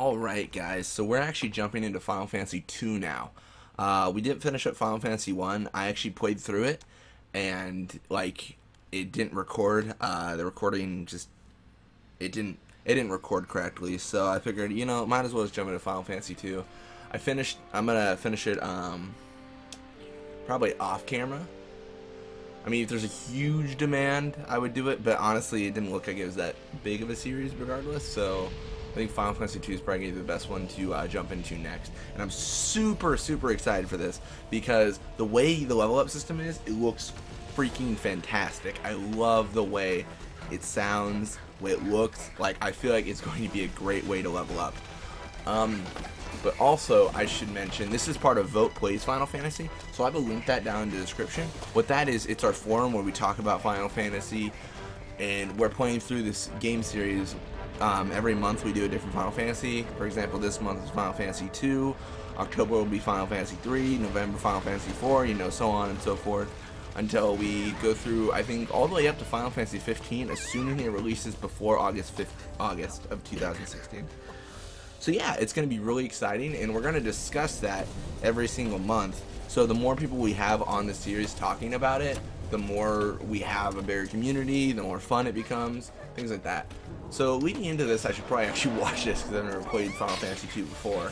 Alright guys, so we're actually jumping into Final Fantasy 2 now. We didn't finish up Final Fantasy 1. I actually played through it, and like it didn't record. The recording just it didn't record correctly, so I figured, might as well just jump into Final Fantasy 2. I'm gonna finish it probably off camera. I mean, if there's a huge demand, I would do it, but honestly, it didn't look like it was that big of a series regardless, so I think Final Fantasy 2 is probably going to be the best one to jump into next. And I'm super, super excited for this, because the way the level up system is, it looks freaking fantastic. I love the way it sounds, the way it looks. Like, I feel like it's going to be a great way to level up. But also, I should mention, this is part of Vote Plays Final Fantasy, so I will link that down in the description. What that is, it's our forum where we talk about Final Fantasy, and we're playing through this game series. Every month we do a different Final Fantasy. For example, this month is Final Fantasy 2, October will be Final Fantasy 3, November Final Fantasy 4, so on and so forth, until we go through, I think, all the way up to Final Fantasy 15, assuming it releases before August of 2016. So yeah, it's going to be really exciting, and we're going to discuss that every single month. So the more people we have on the series talking about it, the more we have a bigger community, the more fun it becomes, things like that. So leading into this, I should probably actually watch this because I've never played Final Fantasy 2 before.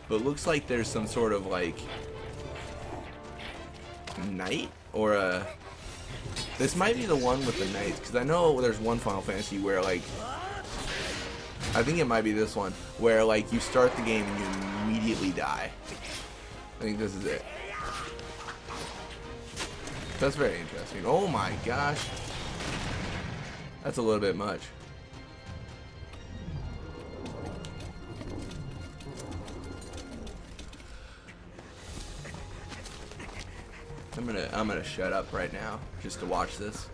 But it looks like there's some sort of like knight or a... This might be the one with the knights, because I know there's one Final Fantasy where like... I think it might be this one, where like you start the game and you immediately die. I think this is it. That's very interesting. Oh my gosh. That's a little bit much. I'm gonna shut up right now just to watch this.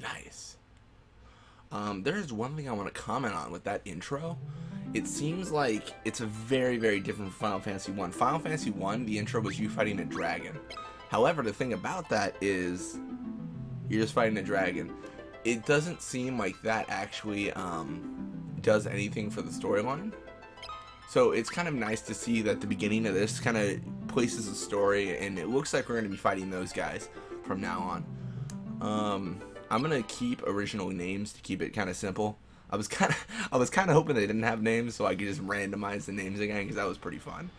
Nice. There's one thing I want to comment on with that intro. It seems like it's a very, very different from Final Fantasy 1. Final Fantasy 1, the intro was you fighting a dragon. However, the thing about that is you're just fighting a dragon. It doesn't seem like that actually does anything for the storyline. So it's kind of nice to see that the beginning of this kind of places a story, and it looks like we're going to be fighting those guys from now on. I'm gonna keep original names to keep it kind of simple. I was kind of hoping they didn't have names so I could just randomize the names again, because that was pretty fun.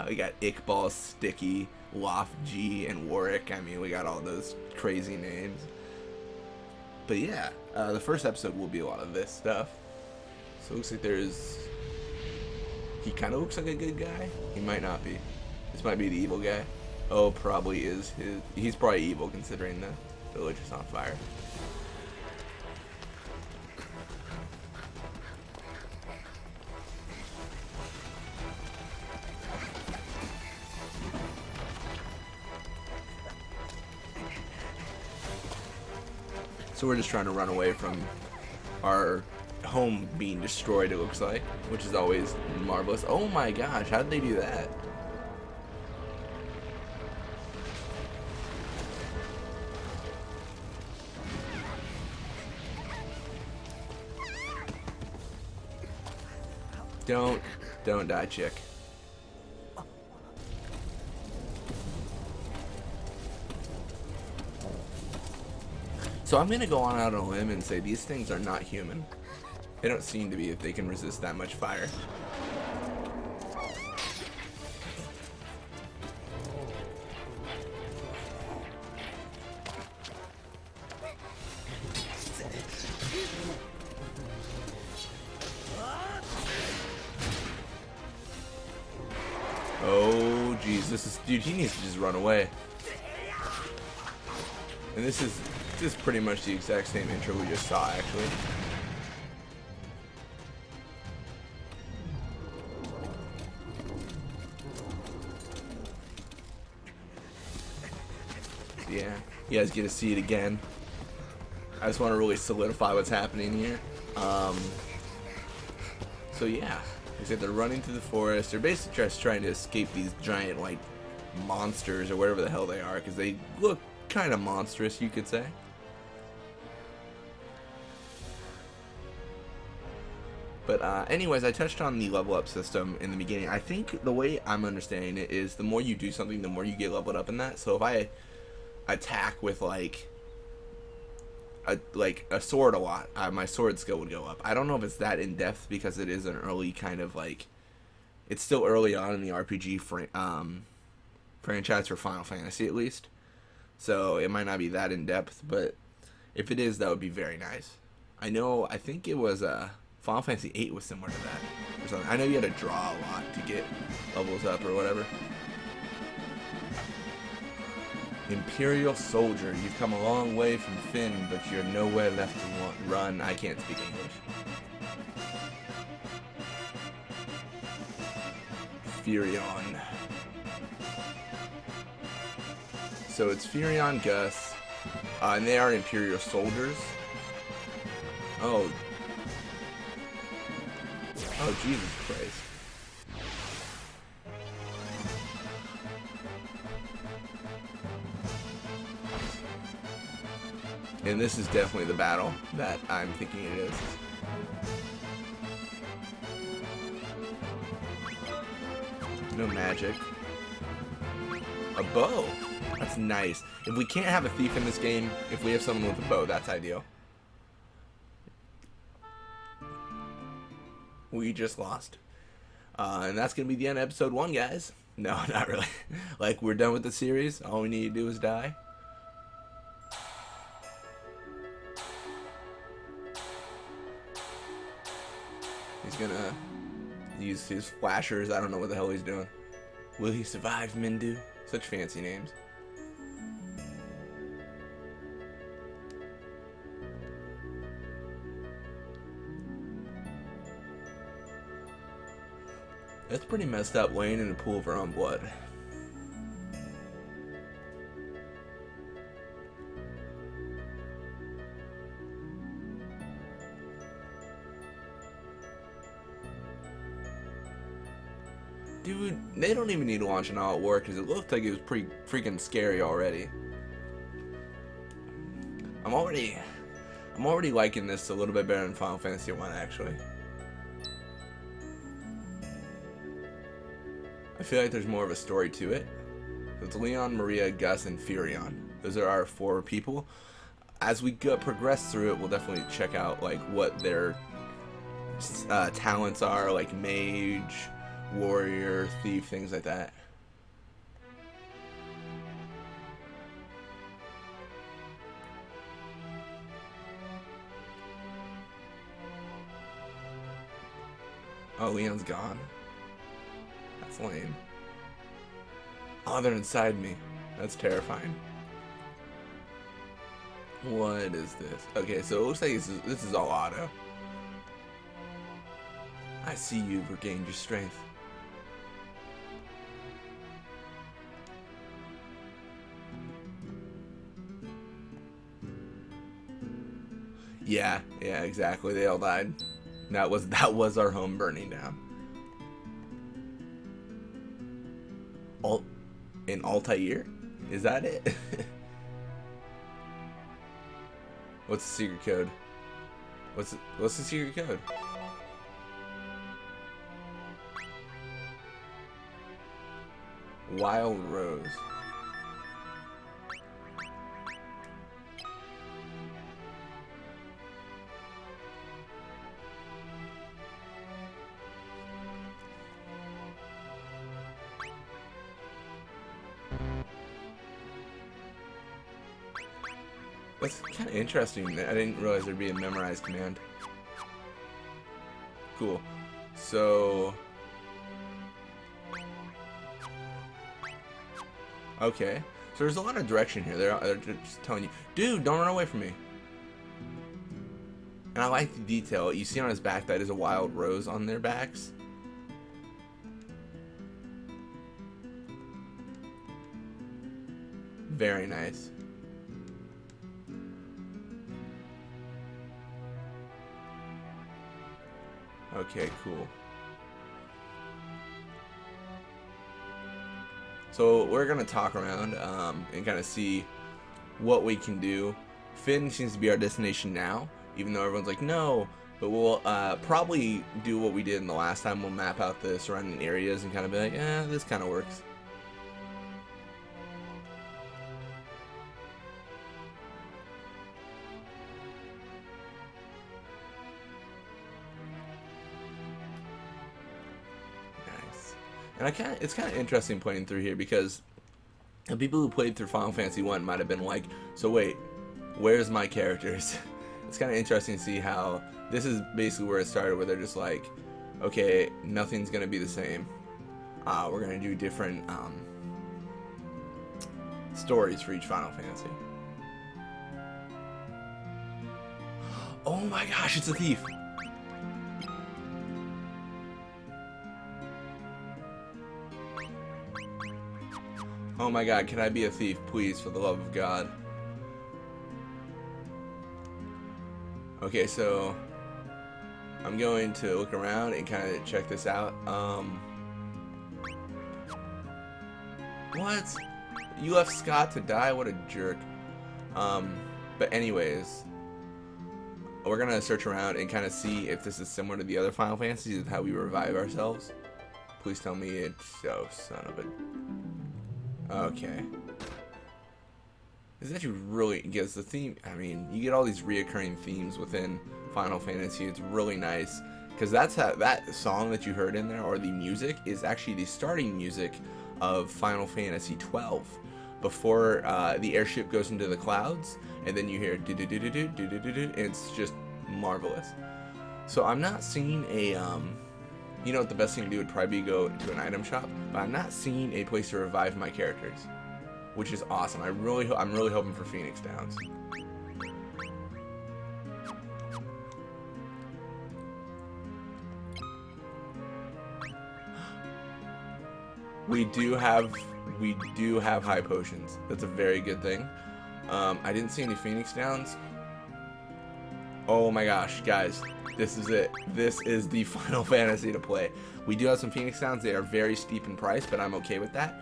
We got Iqbal, Sticky, Loft G, and Warwick. I mean, we got all those crazy names. But yeah, the first episode will be a lot of this stuff. So it looks like he kind of looks like a good guy. He might not be. This might be the evil guy. Oh, probably is he's probably evil considering the village is on fire. So we're just trying to run away from our home being destroyed, it looks like, which is always marvelous. Oh my gosh, how did they do that? Don't die, chick. So I'm gonna go on out on a limb and say these things are not human. They don't seem to be if they can resist that much fire. Jeez, dude, he needs to just run away. And this is This is pretty much the exact same intro we just saw, actually. Yeah, you guys get to see it again. I just want to really solidify what's happening here. So yeah, they said they're running through the forest. They're basically just trying to escape these giant, like, monsters or whatever the hell they are, because they look kind of monstrous, you could say. But anyways, I touched on the level up system in the beginning. I think the way I'm understanding it is the more you do something, the more you get leveled up in that. So if I attack with like a sword a lot, my sword skill would go up. I don't know if it's that in depth because it is an early kind of like, it's still early on in the RPG franchise for Final Fantasy at least. So it might not be that in depth, but if it is, that would be very nice. I think it was Final Fantasy VIII was similar to that or something. I know you had to draw a lot to get levels up or whatever. Imperial soldier, you've come a long way from Finn, but you're nowhere left to run. I can't speak English. Furion. So it's Furion, Gus, and they are Imperial soldiers. Oh, Jesus Christ. And this is definitely the battle that I'm thinking it is. No magic. A bow. That's nice. If we can't have a thief in this game, if we have someone with a bow, that's ideal. We just lost. And that's going to be the end of episode 1, guys. No, not really. Like, we're done with the series. All we need to do is die. He's going to use his flashers. I don't know what the hell he's doing. Will he survive, Mindu? Such fancy names. That's pretty messed up, laying in a pool of her own blood. Dude, they don't even need to launch an all-out war because it looked like it was pretty freaking scary already. I'm already liking this a little bit better than Final Fantasy 1, actually. I feel like there's more of a story to it. So it's Leon, Maria, Gus, and Furion. Those are our 4 people. As we progress through it, we'll definitely check out like what their talents are, like mage, warrior, thief, things like that. Oh, Leon's gone. That's lame. Oh, they're inside me. That's terrifying. What is this? Okay, so it looks like this is all auto. I see you've regained your strength. Yeah, exactly. They all died. That was our home burning down. In Altair? Is that it? What's the secret code? What's the secret code? Wild Rose. That's kind of interesting. I didn't realize there'd be a memorize command. Cool. So... okay. So there's a lot of direction here. They're just telling you, dude, don't run away from me. And I like the detail. You see on his back that is a wild rose on their backs. Very nice. Okay, cool. So we're gonna talk around and kind of see what we can do. Finn seems to be our destination now, even though everyone's like, no. But we'll probably do what we did in the last time. We'll map out the surrounding areas and kind of be like, this kind of works. And it's kind of interesting playing through here because the people who played through Final Fantasy 1 might have been like, so wait, where's my characters? It's kind of interesting to see how this is basically where it started, where they're just like, okay, nothing's going to be the same. We're going to do different stories for each Final Fantasy. Oh my gosh, it's a thief! Oh my god, can I be a thief, please, for the love of God? Okay, so I'm going to look around and kind of check this out. What? You left Scott to die? What a jerk. But anyways, we're gonna search around and kind of see if this is similar to the other Final Fantasies and how we revive ourselves. Please tell me it's... oh, son of a... Okay. This actually really gets the theme. I mean, you get all these reoccurring themes within Final Fantasy. It's really nice because that's how that song that you heard in there, or the music, is actually the starting music of Final Fantasy 12 before the airship goes into the clouds, and then you hear do do do do do do do do do. It's just marvelous. So I'm not seeing a you know what the best thing to do would probably be go to an item shop, but I'm not seeing a place to revive my characters, which is awesome. I'm really hoping for Phoenix Downs. We do have high potions. That's a very good thing. I didn't see any Phoenix Downs. Oh my gosh, guys. This is it. This is the Final Fantasy to play. We do have some Phoenix Downs. They are very steep in price, but I'm okay with that.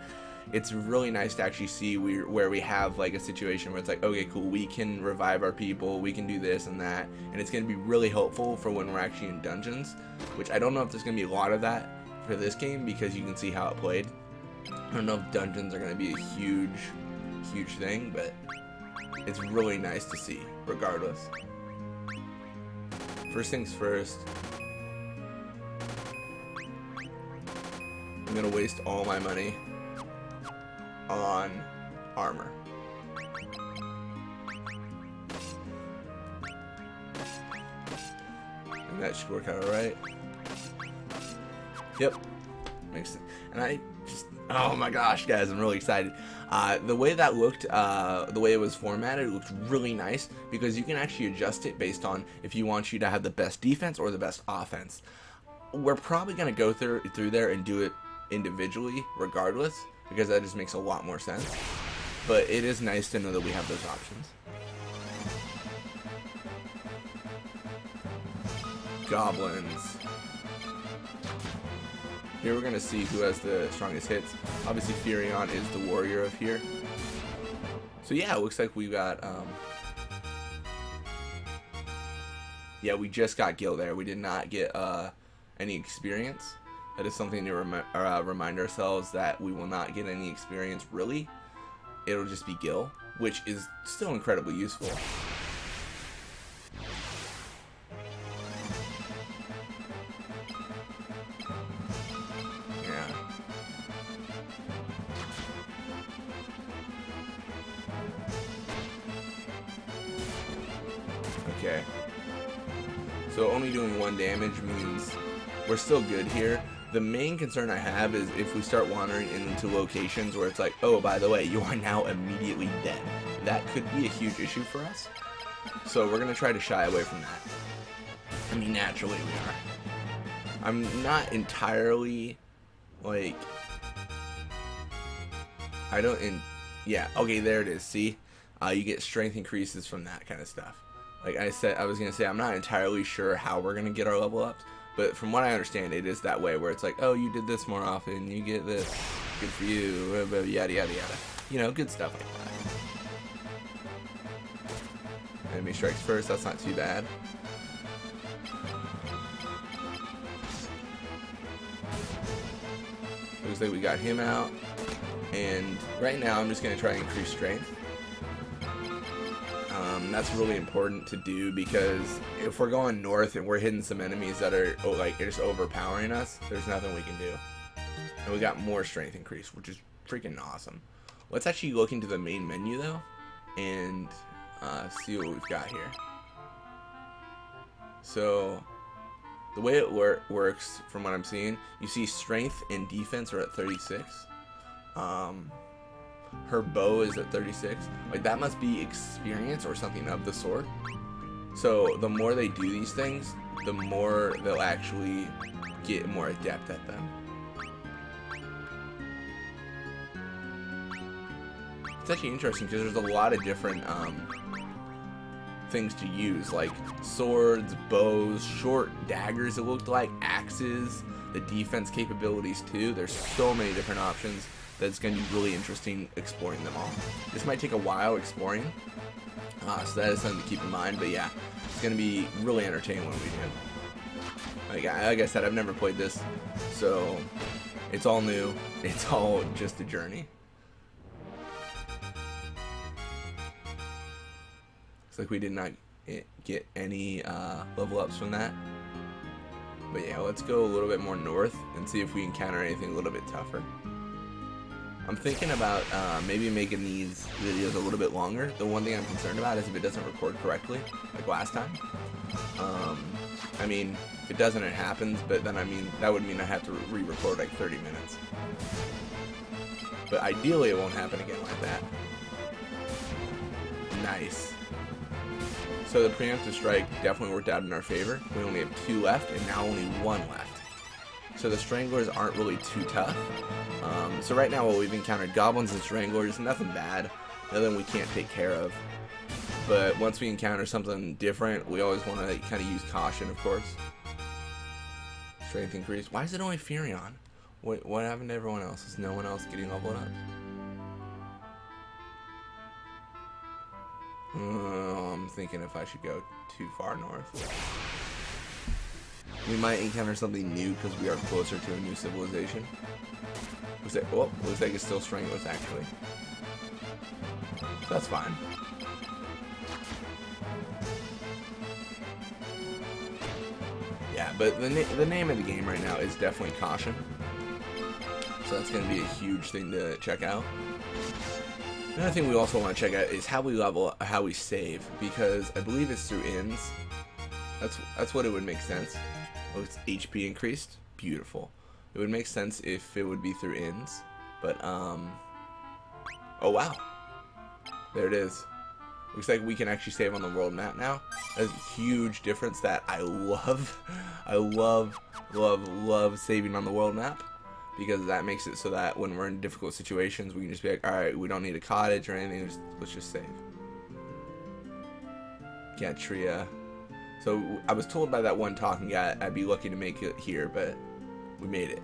It's really nice to actually see where we have like a situation where it's like, okay, cool, we can revive our people, we can do this and that, and it's going to be really helpful for when we're actually in dungeons, which I don't know if there's going to be a lot of that for this game because you can see how it played. I don't know if dungeons are going to be a huge thing, but it's really nice to see regardless. First things first, I'm gonna waste all my money on armor. And that should work out alright. Yep. Makes sense. And I just, oh my gosh, guys, I'm really excited. The way that looked, the way it was formatted, it looked really nice because you can actually adjust it based on if you want you to have the best defense or the best offense. We're probably going to go through there and do it individually regardless because that just makes a lot more sense. But it is nice to know that we have those options. Goblins. Here we're going to see who has the strongest hits. Obviously Furion is the warrior of here. So yeah, it looks like we got, yeah, we just got Gil there. We did not get any experience. That is something to remind ourselves that we will not get any experience really. It'll just be Gil, which is still incredibly useful. Okay. So only doing 1 damage means we're still good here, The main concern I have is if we start wandering into locations where it's like, oh, by the way, you are now immediately dead. That could be a huge issue for us. So we're going to try to shy away from that. I mean, naturally we are. I'm not entirely, like, I don't, yeah, okay, there it is, see? You get strength increases from that kind of stuff. Like I said, I was going to say, I'm not entirely sure how we're going to get our level ups, but from what I understand, it is that way, where it's like, oh, you did this more often, you get this, good for you, yada, yada, yada. You know, good stuff like that. Enemy strikes first, that's not too bad. Looks like we got him out, and right now I'm just going to try and increase strength. That's really important to do, because if we're going north and we're hitting some enemies that are like just overpowering us, there's nothing we can do. And we got more strength increase, which is freaking awesome. Let's actually look into the main menu though, and see what we've got here. So the way it works, from what I'm seeing, you see strength and defense are at 36. Her bow is at 36. Like, that must be experience or something of the sort. So the more they do these things, the more they'll actually get more adept at them. It's actually interesting because there's a lot of different things to use, like swords, bows, short daggers, it looked like, axes, the defense capabilities too. There's so many different options that it's going to be really interesting exploring them all. This might take a while exploring, so that is something to keep in mind, but yeah, it's going to be really entertaining when we do. Like I said, I've never played this, so it's all new. It's all just a journey. Looks like we did not get any level ups from that. But yeah, let's go a little bit more north and see if we encounter anything a little bit tougher. I'm thinking about maybe making these videos a little bit longer. The one thing I'm concerned about is if it doesn't record correctly, like last time. I mean, if it doesn't, it happens, but then, I mean, that would mean I have to re-record like 30 minutes. But ideally, it won't happen again like that. Nice. So the preemptive strike definitely worked out in our favor. We only have 2 left, and now only 1 left. So the stranglers aren't really too tough. So right now, what we've encountered, goblins and stranglers, nothing bad, nothing we can't take care of. But once we encounter something different, we always want to kind of use caution, of course. Strength increase. Why is it only Furion? What happened to everyone else? Is no one else getting leveled up? I'm thinking if I should go too far north. We might encounter something new because we are closer to a new civilization. Looks like it's still stranglers, actually. So that's fine. Yeah, but the name of the game right now is definitely Caution. So that's going to be a huge thing to check out. Another thing we also want to check out is how we level, how we save, because I believe it's through ins. That's what it would make sense. Oh, it's HP increased. Beautiful. It would make sense if it would be through ins, but oh wow, there it is. Looks like we can actually save on the world map now. That's a huge difference that I love. I love saving on the world map, because that makes it so that when we're in difficult situations, we can just be like, all right, we don't need a cottage or anything. Let's just save. Gatria. So I was told by that one talking guy I'd be lucky to make it here, but we made it.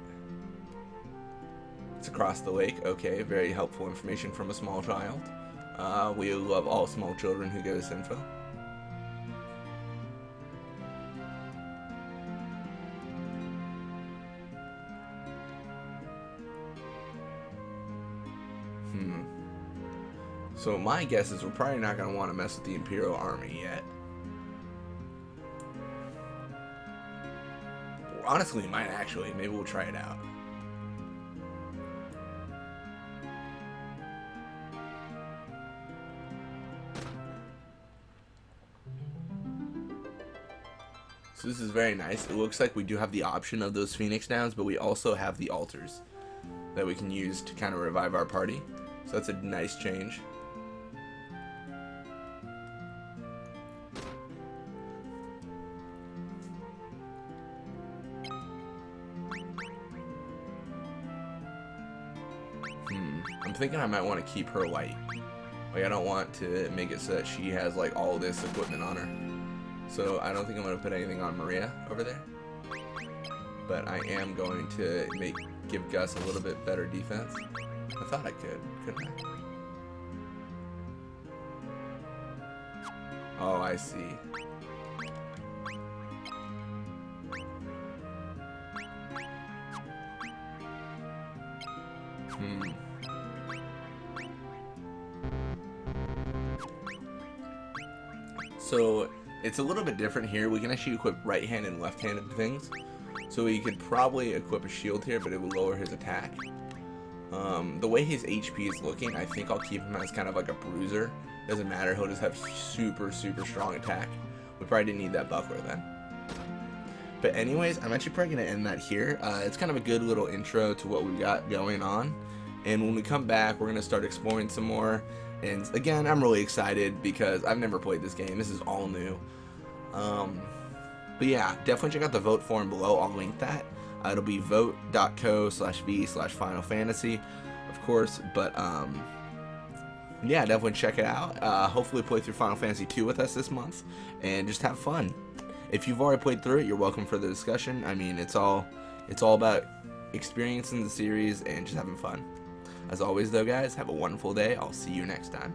It's across the lake. Okay, very helpful information from a small child. We love all small children who give us info. So my guess is we're probably not going to want to mess with the Imperial army yet. Honestly, we might actually. Maybe we'll try it out. So this is very nice. It looks like we do have the option of those Phoenix Downs, but we also have the altars that we can use to kind of revive our party. So that's a nice change. I'm thinking I might want to keep her white. Like, I don't want to make it so that she has like all this equipment on her. So I don't think I'm going to put anything on Maria over there. But I am going to give Gus a little bit better defense. I thought I could, couldn't I? Oh, I see. So it's a little bit different here. We can actually equip right-handed and left-handed things. So he could probably equip a shield here, but it would lower his attack. The way his HP is looking, I think I'll keep him as kind of like a bruiser. Doesn't matter, he'll just have super, super strong attack. We probably didn't need that buckler then. But anyways, I'm actually probably going to end that here. It's kind of a good little intro to what we've got going on. And when we come back, we're going to start exploring some more. And again, I'm really excited because I've never played this game. This is all new. But yeah, definitely check out the vote form below. I'll link that. It'll be vote.co/v/Final Fantasy, of course. But yeah, definitely check it out. Hopefully play through Final Fantasy 2 with us this month and just have fun. If you've already played through it, you're welcome for the discussion. I mean, it's all about experiencing the series and just having fun. As always though, guys, have a wonderful day. I'll see you next time.